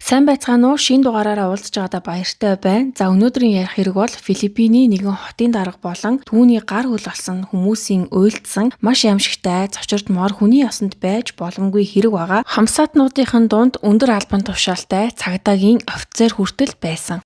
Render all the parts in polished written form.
Сайн байцгаана уу? Шинэ дугаараараа уулзж байгаадаа баяртай байна. За өнөөдрийн ярих хэрэг бол Филиппиний нэгэн хотын дарга болон түүний гар хөл болсон хүмүүсийн уйлдсан маш аимшигтай цочирдмор хүний ясанд байж боломгүй хэрэг байгаа. Хамсаатнуудын дунд өндөр албан тушаалтай цагдаагийн офицер хүртэл байсан.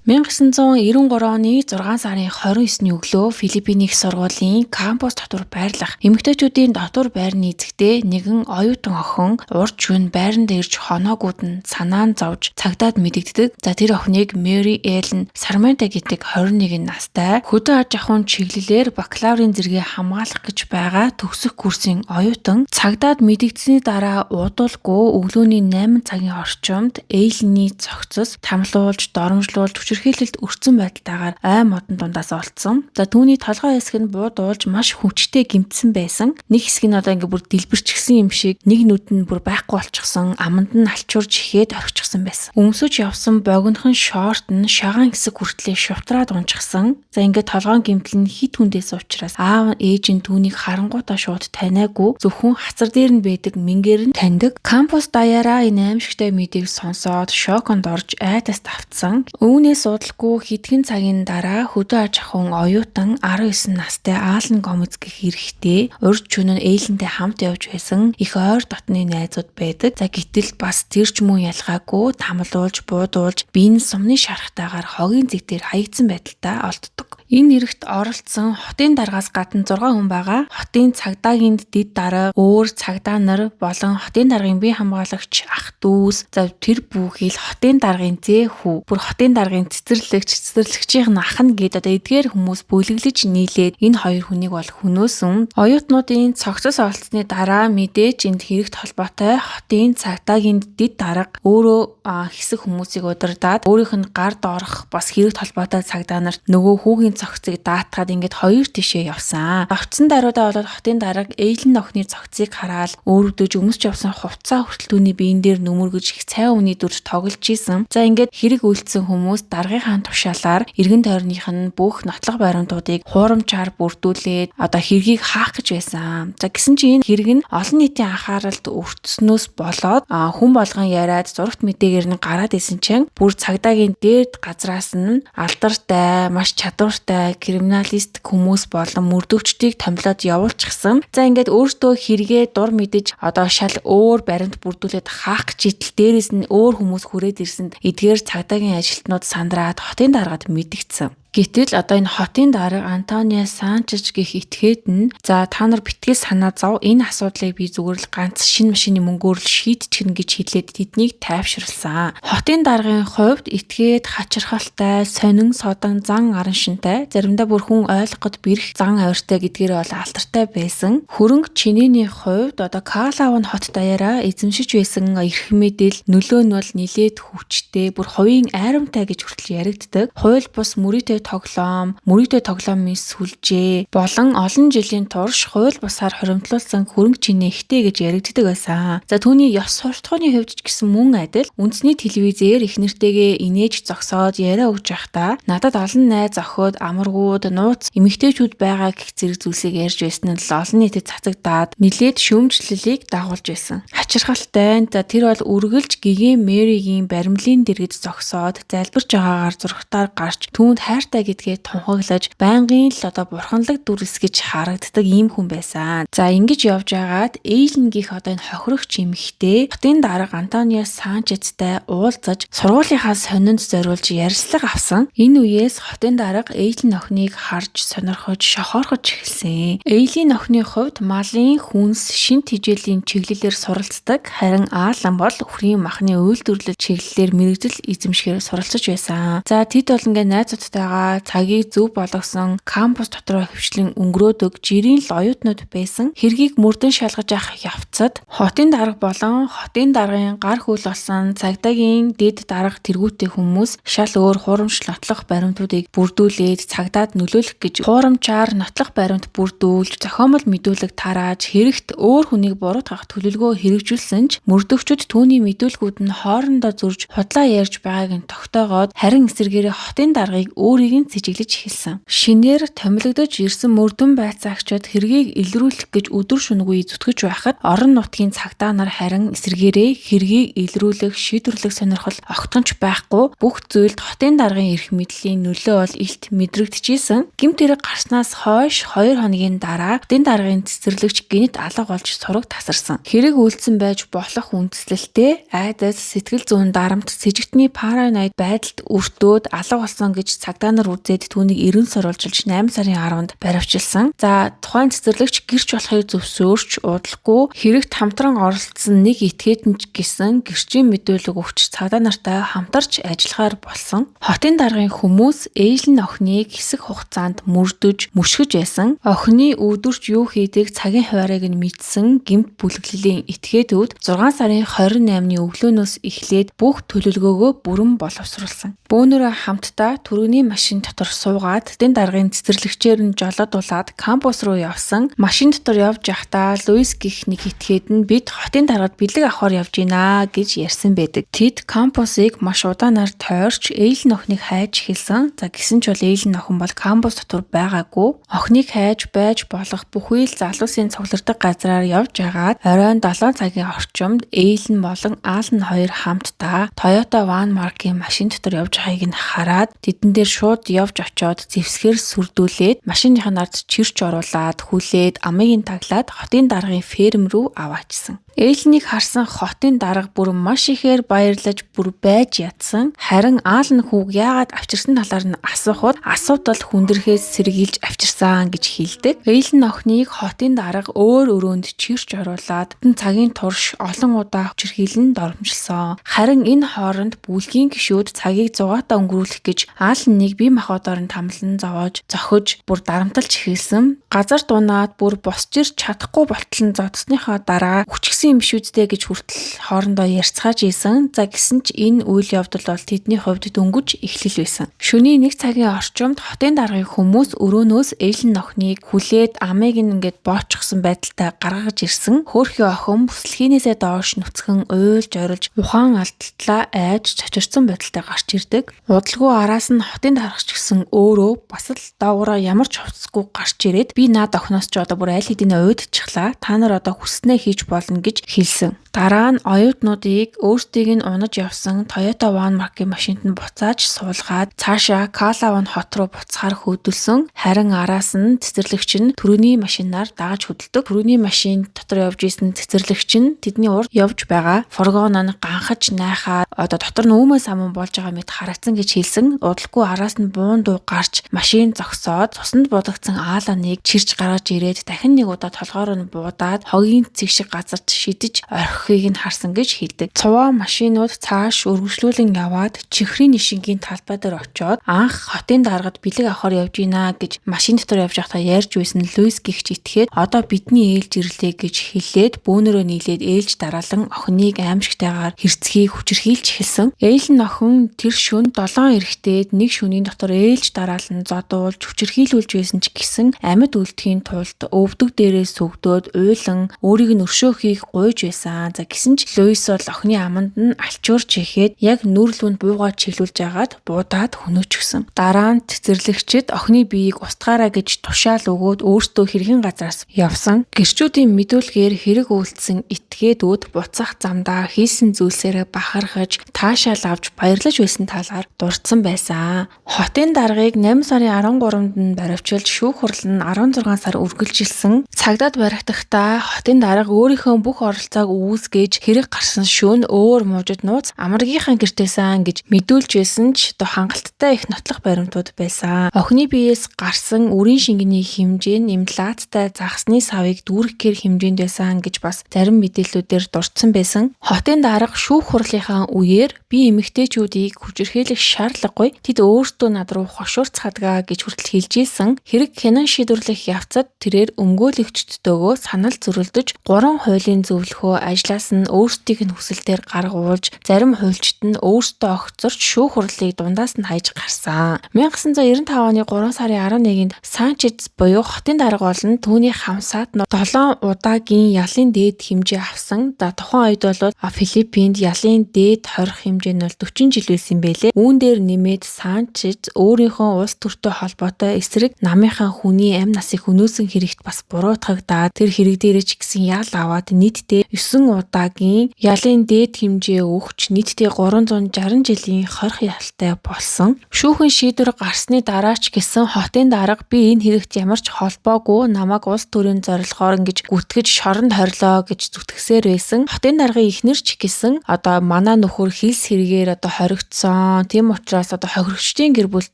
1993 оны 6 сарын 29-ний өглөө Филиппиний их сургуулийн кампус дотор байрлах эмэгтэйчүүдийн дотор байрны эзэгтээ нэгэн оюутан охин урд шөнө байранд ирж хоноогууд нь санаан зовж цагдаад мэдэгддэг. За тэр охиныг Мэри Эллен Сарменто гэдэг 21 настай хөдөө аж ахуйн чиглэлээр бакалаврын зэрэгээ хамгаалах гэж байгаа төгсөх курсын оюутан цагдаад мэдэгдсэний дараа удалгүй өглөөний 8 цагийн орчимд Эллений цогцос тамлуулж, доромжлуулж хүчирхийлэлд өртсөн байдалтайгаар ай модон дундаас олцсон. За түүний толгой хэсэг нь буудуулж маш хүчтэй гэмтсэн байсан. Нэг хэсэг нь одоо бүр дэлбэрчихсэн юм шиг, нэг нүд нь бүр байхгүй болчихсон, аманд нь алчуурж ихэд орчихсон байсан. Өмсөж явсан богинохон шорт нь шагаан хэсэг хүртлээ шувтраад унчихсан. За толгойн гэмтэл нь хит хүндээс учраас аав ээж нь түүнийг харангуйтаа шууд таниагүй, зөвхөн хацар дээр нь байдаг мингээр нь таньдаг. Кампус даяараа энэ аимшигтай мэдээг сонсоод шоконд орж айдас давтсан. Үүнээс судалгүй хэдхэн цагийн дараа хөдөө аж ахуйн оюутан 19 настай Аалан Гомez гэх эрэгтэй урд шөнө нь Эллентэй хамт явж байсан их ойр дотны найзууд байдаг. За гэтэл бас тэр ч мөн ялгаагүй тамлуулж, буудуулж, биеийн сумны шархтайгаар хогийн зэг дээр хаягдсан байдалтай олддог. Энэ хэрэгт оролцсон хотын даргаас гадна 6 хүн байгаа. Хотын цагдаагийн дэд дарга, өөр цагдаа нар болон хотын даргын бие хамгаалагч ах дүүс, за тэр бүхий л хотын даргын зэхүү, бүр хотын даргын цэцэрлэгчийн ах нь гээд одоо эдгээр хүмүүс бүлэглэж нийлээд энэ хоёр хүнийг бол хөнөөсөн. Оюутнуудын цогцос олцсны дараа мэдээж энд хэрэгт холбоотой хотын цагдаагийн дэд дарга өөрөө хэсэг хүмүүсийг удирдаад өөрийнх нь гард орох бас хэрэгт холбоотой цагдаа нарт нөгөө хүүгийн цогцыг даатгаад хоёр тишээ явсан. Огцсон даруйдаа болоод хотын дарга Эллен охины цогцыг хараад өөрөвдөж өмсч явсан хувцас хүртэл түүний биен дээр нүмергөж их цай үний дүрж тоглож исэн. За хэрэг үйлдсэн хүмүүс даргийнхаа тушаалаар эргэн тойрных нь бүх нотлох баримтуудыг хуурамчаар бүрдүүлээд хэргийг хаах гэж байсан. За гэсэн чинь энэ хэрэг нь олон нийтийн анхааралд өртснөөс болоод хүн болгон яриад зурагт мэдээгээр нь гараад исэн чинь бүр цагдаагийн дээд газраас нь алдартай, маш чадвартай криминалист хүмүүс болон мөрдөгчдийг томилоод явуулчихсан. За өөртөө хэрэгээ дур мэдэж шал өөр баримт бүрдүүлээд хаах гэж идэл дээрээс нь өөр хүмүүс хүрээд ирсэнд эдгээр цагдаагийн ажилтнууд сандраад хотын даргад мэдгдсэн. Гэтэл энэ хотын дарга Антонио Санчез гэх этгээд нь та нар битгий санаа зов, энэ асуудлыг би зүгээр л ганц шинэ машины мөнгөөр л шийдчихнэ гэж хэлээд тэднийг тайвшруулсан. Хотын даргын хувьд этгээд хачирхалтай, сонин содон зан араншинтай, заримдаа бүр хүн ойлгоход бэрх зан авиртай гэдгээр бол алдартай байсан. Хөрөнгө чинээний хувьд Калаван хот даяараа эзэмшиж байсан эрх мэдэл нөлөө нь бол нилээд хүчтэй, бүр хувийн айрамтай гэж хүртэл яригддаг. Хууль бус мөрөгтэй тоглоомын сүлжээ болон олон жилийн турш хууль бусаар хоримтлуулсан хөрөнгө чинээ ихтэй гэж яригддаг байсан. За түүний ёс суртахууны хувьд ч гэсэн мөн адил үндэсний телевизээр их нэртэйгээ инээж зогсоод яриа өгж байхдаа надад олон найз охид, амаргууд, нууц эмэгтэйчүүд байгаа гэх зэрэг зүйлсийг ярьж байсан нь л олон нийтэд цацагдаад нилээд шүүмжлэлийг дагуулж байсан. Хачирхалтай. За тэр бол үргэлж гэгээн Мэригийн баримлын дэргэд зогсоод залбирч байгаагаар зургатаар гарч түүнд хайртай гэдгээ тунхаглаж байнгын л бурханлаг дүрс гэж харагддаг ийм хүн байсан. За ингэж явж байгаад Эллен гих энэ хохирогч эмэгтэй хотын дарга Антонио Санчезтай уулзаж сургуулийнхаа сонинд зориулж ярилцлага авсан. Энэ үеэс хотын дарга Эллен охиныг харж сонирхож шохоорхож эхэлсэн. Эллен охины хувьд малын хүнс шин тэжээлийн чиглэлээр суралцдаг, харин Аалан бол өхрийн махны үйлдвэрлэл чиглэлээр мэрэгжил эзэмшгээр суралцж байсан. За тэд бол найзуудтайгаа цагийг зөв болгосон кампус дотроо хөвчлэн өнгөрөөдөг жирийн л оюутнууд байсан. Хэргийг мөрдөн шалгаж авах явцад хотын дарга болон хотын даргын гар хөл болсон цагдаагийн дэд дарга тэргүүтэй хүмүүс шал өөр хуурамч нотлох баримтуудыг бүрдүүлээд цагдаад нөлөөлөх гэж хуурамчаар нотлох баримт бүрдүүлж зохиомол мэдүүлэг тарааж хэрэгт өөр хүнийг буруутгах төлөвлөгөө хэрэгжүүлсэн ч мөрдөгчд түүний мэдүүлгүүд нь хоорондоо зөрж худлаа ярьж байгааг нь тогтоогоод харин эсэргээрээ хотын даргыг өөрийг түүнийг нь цэжиглэж эхэлсэн. Шинээр томилогдож ирсэн мөрдөн байцаагчид хэргийг илрүүлэх гэж өдөр шөнөгүй зүтгэж байхад орон нутгийн цагдаа нар харин эсэргээрээ хэргийг илрүүлэх шийдвэрлэх сонирхол огтонч байхгүй бүх зүйлд хотын даргын эрх мэдлийн нөлөө бол илт мэдрэгдэжсэн. Гэмт хэрэг гарснаас хойш 2 хоногийн дараа хотын даргын цэцэрлэгч гинт алга болж сураг тасарсан. Хэрэг үйлдсэн байж болох үндэслэлтэй айдас сэтгэл зүйн дарамт сэжигтний параноид байдалд өртөөд алга болсон гэж цагдаа нар үзээд түүнийг 90 сорулжилж 8 сарын 10-нд баривчилсан. За тухайн цэцэрлэгч гэрч болохыг зөвсөөрч удалгүй хэрэгт хамтран оролцсон нэг этгээдэнч гэсэн гэрчийн мэдүүлэг өгч цагдаа нартай хамтарч ажиллахаар болсон. Хотын даргын хүмүүс ээжлэн охиныг хэсэг хугацаанд мөрдөж мөшгөж байсан. Охины өдөрч юу хийдэг цагийн хуваарийг нь мэдсэн гэмт бүлэглэлийн этгээдүүд 6 сарын 28-ны өглөөнөөс эхлээд бүх төлөвлөгөөгөө бүрэн боловсруулсан. Бөөнөрөө хамтдаа түргэний машин дотор суугаад хотын даргын цэцэрлэгчээр нь жолоодуулаад кампус руу явсан. Машин дотор явж байхдаа Луис гэх нэг этгээд нь бид хотын даргад бэлэг авахар явж гинэ гэж ярьсан байдаг. Тэд кампусыг маш удаанаар тойрч ээжлэн охиныг хайж эхэлсэн. За гисэн ч бол ээжлэн охин бол кампус дотор байгаагүй. Охиныг хайж байж болох бүхий л залуусын цуглардаг газраар явж байгаад оройн 7 цагийн орчимд ээжлэн болон Аалн хоёр хамтдаа Toyota Van маркийн машин дотор явж байгааг нь хараад тэдэн дээр шууд явж очиод зэвсгээр сүрдүүлээд машиныхаа нарт чирч оруулаад хүлээд амыг нь таглаад хотын даргын ферм рүү аваачсан. Ээлжнийг харсан хотын дарга бүр маш ихээр баярлаж бүр байж ядсан. Харин Аалн хүүг яагаад авчирсан талаар нь асуухад асуудал хүндрхээс сэргийлж авчирсан гэж хэлдэг. Ээлжин охиныг хотын дарга өөр өрөөнд чирч оруулаад цагийн турш олон удаа хүчирхийлэн доромжилсон. Харин энэ хооронд бүлгийн гишүүд цагийг зугаатаа өнгөрүүлэх гэж Аалныг бие махбодоор нь тамлан зовоож зохиж бүр дарамталж эхэлсэн. Газар дунаад бүр босч ирч чадахгүй болтлон зодсныхоо дараа хүчгсэн юм биш үстэй гэж хүртэл хоорондоо ярьцгааж ийсэн. За гисэн ч энэ үйл явдал бол тэдний хувьд дөнгөж эхлэл байсан. Шөнийн 1 цагийн орчимд хотын даргын хүмүүс өрөөнөөс ээлжин охиныг хүлээд амыг ингээд боочгсон байдалтай гаргаж ирсэн. Хөөрхий охин бүслэхийнээсээ доош нүцгэн уйлж орилж ухаан алдтлаа айж чочирсан байдалтай гарч ирдэг. Удалгүй араас нь хотын даргач гэсэн өөрөө бас л доогоороо ямар ч хувцсгүй гарч ирээд би наад охиноос ч одоо бүр аль хэдийн уйдчихлаа. Та нар одоо хүснээ хийж болно гэж хэлсэн. Дараа нь оюутнуудыг өөрсдийг нь унаж явсан Toyota Van маркийн машинд нь буцааж суулгаад цаашаа Калаван хот руу буцахаар хөдөлсөн. Харин араас нь цэцэрлэгч нь түрүүний машинаар дагаж хөдөлдөг. Түрүүний машин дотор явж исэн цэцэрлэгч нь тэдний урд явж байгаа фургон нь ганхаж найхаад одоо дотор нь өөмөө саман болж байгаа мэт харагдсан гэж хэлсэн. Удалгүй араас нь буун дуу гарч машин зогсоод цуснд будагдсан Ааланыг чирч гаргаж ирээд дахин нэг удаа толгоор нь буудаад хогийн цэг шиг газарт шидэж орхихыг нь харсан гэж хэлдэг. Цуваа машинууд цааш өргөжлүүлэн яваад чихрийн нишингийн талбай дээр очиод анх хотын даргад бэлэг авахар явж гинэ гэж машин дотор явж байхдаа ярьж байсан Луис гихч итгээд одоо бидний ээлж ирлээ гэж хэлээд бөөнөрөө нийлээд ээлж дараалан охиныг аимшигтайгаар хэрцгий хүчирхийлж эхэлсэн. Ээлэн охин тэр шөнө 7 эрэхтээд нэг шөнийн дотор ээлж дараалан зодуулж хүчирхийлүүлж байсан ч гэсэн амьд үлдэхийн тулд өвдөг дээрээ сүгдөөд уйлан өөрийг нь өршөөхийг гуйж байсан. За гисэн ч Луис бол охины аманд нь алчуурч ихэд яг нүрэлүнд буугаад чиглүүлж агаад буудаад хөнөөчихсөн. Дараа нь цэцэрлэгчид охины биеийг устгаараа гэж тушаал өгөөд өөртөө хэрхэн газраас явсан. Гэрчүүдийн мэдүүлгээр хэрэг үйлдсэн этгээдүүд буцах замдаа хийсэн зүйлсээрээ бахархаж таашаал авч баярлаж байсан талаар дурдсан байсан. Хотын даргыг 8 сарын 13-нд нь баривчилж шүүх хурал нь 16 сар үргэлжилсэн. Цагдаад баригдахдаа хотын дарга өөрийнхөө бүх оролцоог үүсгэж хэрэг гарсан шөнө өөр мужид нууц амрагийнхаа гэртээсэн гэж мэдүүлж байсан ч хангалттай их нотлох баримтууд байсан. Охины биеэс гарсан үрийн шингэний хэмжээ нь импланттай загсны савыг дүүргэхээр хэмжээнд байсан гэж бас зарим мэдээллүүдээр дурдсан байсан. Хотын дарга шүүх хурлынхаа үеэр би эмэгтэйчүүдийг хүчирхийлэх шаардлагагүй. Тэд өөртөө над руу хошуурцгаадаг гэж хүртэл хэлж ийсэн. Хэрэг хянан шийдвэрлэх явцад тэрээр өмгөөлөгчдтэйгөө санал зөрүүлдэж 3 хуулийн зөвлөхөө ажил талаас нь өөрсдийнх нь хүсэлтээр гаргуулж, зарим хуульчид нь өөрсдөө огцорч шүүх хурлыг дундаас нь хайж гарсан. 1995 оны 3 сарын 11-нд Санчез буюу хотын дарга болон түүний хамсаад 7 удаагийн ялын дээд хэмжээ авсан. За тухайн үед бол Филиппинд ялын дээд хорих хэмжээ нь 40 жил байсан байлээ. Үүн дээр нэмээд Санчез өөрийнхөө улс төртэй холбоотой эсрэг намынхаа хүний амь насыг хөнөөсөн хэрэгт бас буруутгагдаад тэр хэрэг дээр ч гэсэн ял аваад нийтдээ 9 удаагийн ялын дээд хэмжээ өгч нийтдээ 360 жилийн хорих ялтай болсон. Шүүхэн шийдвэр гарсны дараа ч гэсэн хотын дарга би энэ хэрэгт ямар ч холбоогүй, намайг улс төрийн зорилгоор ингэж гүтгэж шоронд хорилоо гэж зүтгэсээр байсан. Хотын даргын эхнэр ч гэсэн манай нөхөр хилс хэрэгээр хоригдсон. Тийм учраас хохирогчдын гэр бүлд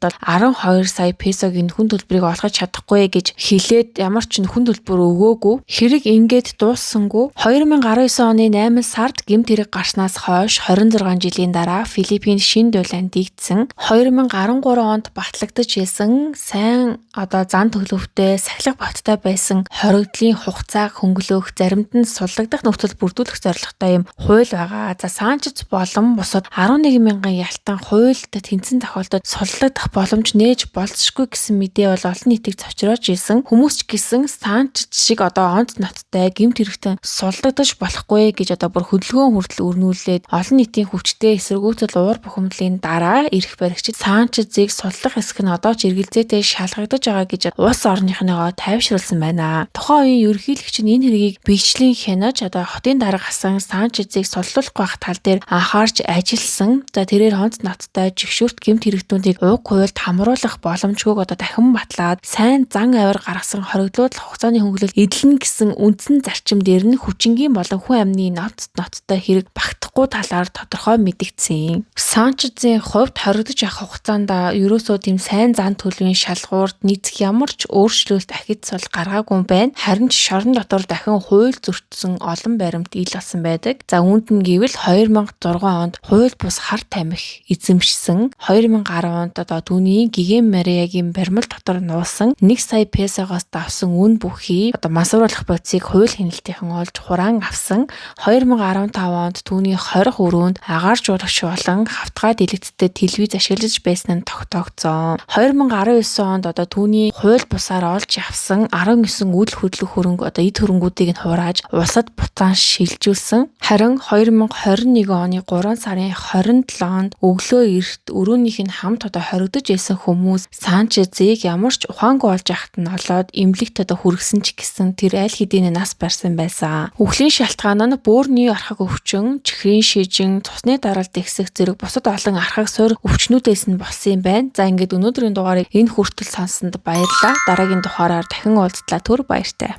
бол 12 сая песогийн нөхөн төлбөрийг олгож чадахгүй гэж хэлээд ямар ч нөхөн төлбөр өгөөгүй. Хэрэг ингээд дууссангүй 2019 оны 8 сард гэмт хэрэг гарснаас хойш 26 жилийн дараа Филиппинд шинэ дулаан дийгдсэн. 2013 онд батлагдаж исэн сайн зан төлөвтэй сахилга баттай байсан хоригдлын хугацааг хөнгөлөөх, заримд нь суллагдах нөхцөл бүрдүүлэх зорилготой юм хууль байгаа. За Санчез болон бусад 11 мянган ялтан хуульд тэнцэн тохиолдолд суллагдах боломж нээж болцсохгүй гэсэн мэдээ бол олон нийтийг цочроож исэн. Хүмүүс ч гэсэн Санчез шиг онц ноттой гэмт хэрэгтэн суллагдаж болохгүй гэж бүр хөдөлгөөн хүртэл өрнүүлээд олон нийтийн хүчтэй эсэргүүцэл уур бухимдлын дараа эрх баригчид Санчезийг суллах эсэх нь ч эргэлзээтэй шалгагдаж байгаа гэж улс орныхныгоо тайвшруулсан байна. Тухайн үеийн ерөнхийлөгч нь энэ хэргийг бичлэн хянаж хотын дарга хасан Санчезийг суллуулах байх тал дээр анхаарч ажилласан. За тэрээр онц ноттой жигшүүрт гэмт хэрэгтүүдийг уг хуульд хамруулах боломжгүйг дахин батлаад сайн зан авир гаргасан хоригдлууд хугацааны хөнгөлөлт эдлэн гэсэн үндсэн зарчим дээр нь хүчингийн болон хүн амны ноттой хэрэг багтахгүй талаар тодорхой мэдэгдсэн. Санчезийн хувьд хоригдож авах хугацаанд ерөөсөө тийм сайн зан төлөвийн шалгуурд нийцэх ямар ч өөрчлөлт ахиц бол гаргаагүй байна. Харин ч шорон дотор дахин хууль зөрчсөн олон баримт ил болсон байдаг. За үүнд нь гэвэл 2006 онд хууль бус хар тамхи эзэмшсэн. 2010 онд түүний Гиген Мариягийн баримл дотор нуусан 1 сая песогоос давсан үн бүхий масруулах бодисыг хууль хяналтынхан олж хураан авсан. 2015 онд түүний 20 өрөөнд агаар жуулагч болон хавтгай дэлгэцтэй телевиз ашиглаж байсан нь тогтоогдсон. 2019 онд түүний хууль бусаар олж авсан 19 үйл хөдлөх хөрөнгө эд хөрөнгүүдийг нь хурааж улсад буцаан шилжүүлсэн. Харин 2021 оны 3 сарын 27-нд өглөө эрт өрөөнийх нь хамт хоригдож исэн хүмүүс Санчезийг ямар ч ухаангүй олж авахт нь олоод эмнэлэгт хүргэсэн ч гэсэн тэр аль хэдийн нас барсан байсан. Үхлийн шалтгаан нь бөөрийн архаг өвчин, чихрийн шижин, цусны даралт ихсэх зэрэг бусад олон архаг суурь өвчнүүдээс нь болсон юм байна. За ингээд өнөөдрийн дугаарыг энэ хүртэл сонссонд баярлалаа. Дараагийн дугаараар дахин уулзлаа. Түр баяртай.